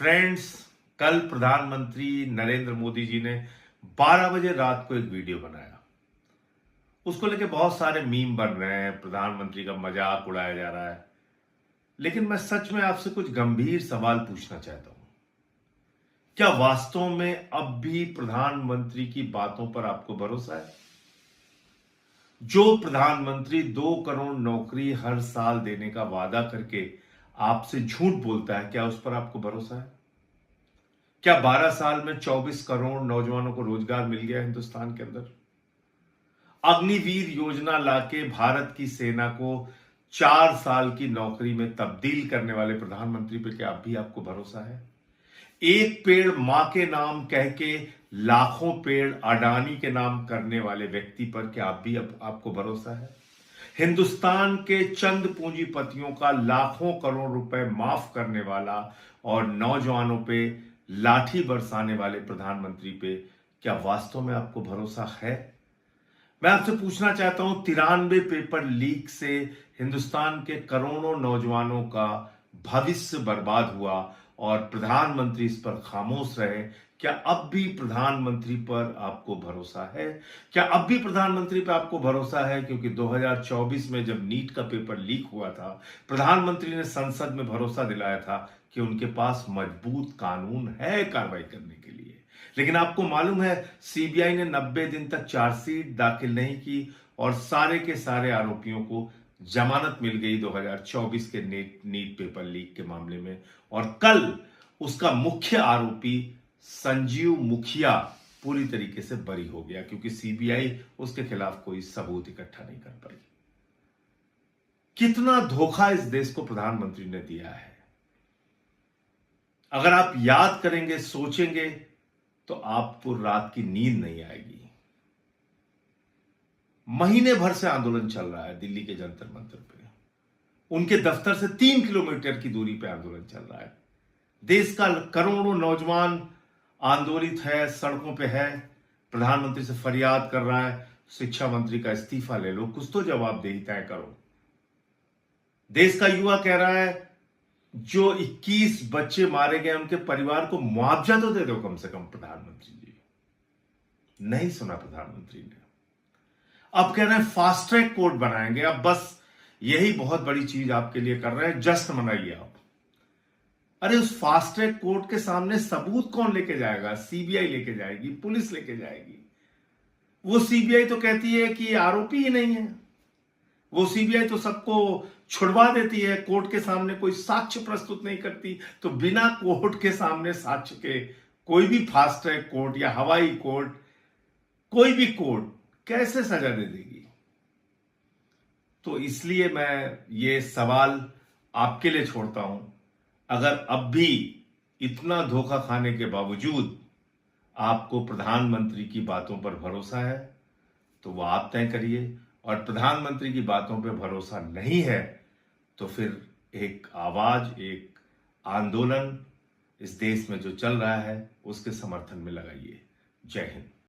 Friends, कल प्रधानमंत्री नरेंद्र मोदी जी ने 12 बजे रात को एक वीडियो बनाया। उसको लेके बहुत सारे मीम बन रहे हैं, प्रधानमंत्री का मजाक उड़ाया जा रहा है। लेकिन मैं सच में आपसे कुछ गंभीर सवाल पूछना चाहता हूं। क्या वास्तव में अब भी प्रधानमंत्री की बातों पर आपको भरोसा है? जो प्रधानमंत्री 2 करोड़ नौकरी हर साल देने का वादा करके आपसे झूठ बोलता है, क्या उस पर आपको भरोसा है? क्या 12 साल में 24 करोड़ नौजवानों को रोजगार मिल गया हिंदुस्तान के अंदर? अग्निवीर योजना लाके भारत की सेना को 4 साल की नौकरी में तब्दील करने वाले प्रधानमंत्री पे क्या अब भी आपको भरोसा है? एक पेड़ मां के नाम कह के लाखों पेड़ अडानी के नाम करने वाले व्यक्ति पर क्या अब भी आपको भरोसा है? हिंदुस्तान के चंद पूंजीपतियों का लाखों करोड़ रुपए माफ करने वाला और नौजवानों पे लाठी बरसाने वाले प्रधानमंत्री पे क्या वास्तव में आपको भरोसा है? मैं आपसे पूछना चाहता हूं, 93 पेपर लीक से हिंदुस्तान के करोड़ों नौजवानों का भविष्य बर्बाद हुआ और प्रधानमंत्री इस पर खामोश रहे। क्या अब भी प्रधानमंत्री पर आपको भरोसा है? क्या अब भी प्रधानमंत्री पर आपको भरोसा है? क्योंकि 2024 में जब नीट का पेपर लीक हुआ था, प्रधानमंत्री ने संसद में भरोसा दिलाया था कि उनके पास मजबूत कानून है कार्रवाई करने के लिए। लेकिन आपको मालूम है, सीबीआई ने 90 दिन तक चार्जशीट दाखिल नहीं की और सारे के सारे आरोपियों को जमानत मिल गई 2024 के नीट पेपर लीक के मामले में। और कल उसका मुख्य आरोपी संजीव मुखिया पूरी तरीके से बरी हो गया, क्योंकि सीबीआई उसके खिलाफ कोई सबूत इकट्ठा नहीं कर पाई। कितना धोखा इस देश को प्रधानमंत्री ने दिया है। अगर आप याद करेंगे, सोचेंगे, तो आपको रात की नींद नहीं आएगी। महीने भर से आंदोलन चल रहा है दिल्ली के जंतर मंतर पे। उनके दफ्तर से 3 किलोमीटर की दूरी पे आंदोलन चल रहा है। देश का करोड़ों नौजवान आंदोलित है, सड़कों पे है, प्रधानमंत्री से फरियाद कर रहा है, शिक्षा मंत्री का इस्तीफा ले लो, कुछ तो जवाबदेही तय करो। देश का युवा कह रहा है, जो 21 बच्चे मारे गए उनके परिवार को मुआवजा तो दे दो कम से कम प्रधानमंत्री जी। नहीं सुना प्रधानमंत्री ने। अब कह रहे हैं फास्ट ट्रैक कोर्ट बनाएंगे। अब बस यही बहुत बड़ी चीज आपके लिए कर रहे हैं, जश्न मनाइए आप। अरे उस फास्ट ट्रैक कोर्ट के सामने सबूत कौन लेके जाएगा? सीबीआई लेके जाएगी, पुलिस लेके जाएगी। वो सीबीआई तो कहती है कि आरोपी ही नहीं है। वो सीबीआई तो सबको छुड़वा देती है, कोर्ट के सामने कोई साक्ष्य प्रस्तुत नहीं करती। तो बिना कोर्ट के सामने साक्ष्य के कोई भी फास्ट ट्रैक कोर्ट या हवाई कोर्ट, कोई भी कोर्ट कैसे सजा दे देगी? तो इसलिए मैं ये सवाल आपके लिए छोड़ता हूं। अगर अब भी इतना धोखा खाने के बावजूद आपको प्रधानमंत्री की बातों पर भरोसा है, तो वह आप तय करिए। और प्रधानमंत्री की बातों पर भरोसा नहीं है तो फिर एक आवाज, एक आंदोलन इस देश में जो चल रहा है उसके समर्थन में लगाइए। जय हिंद।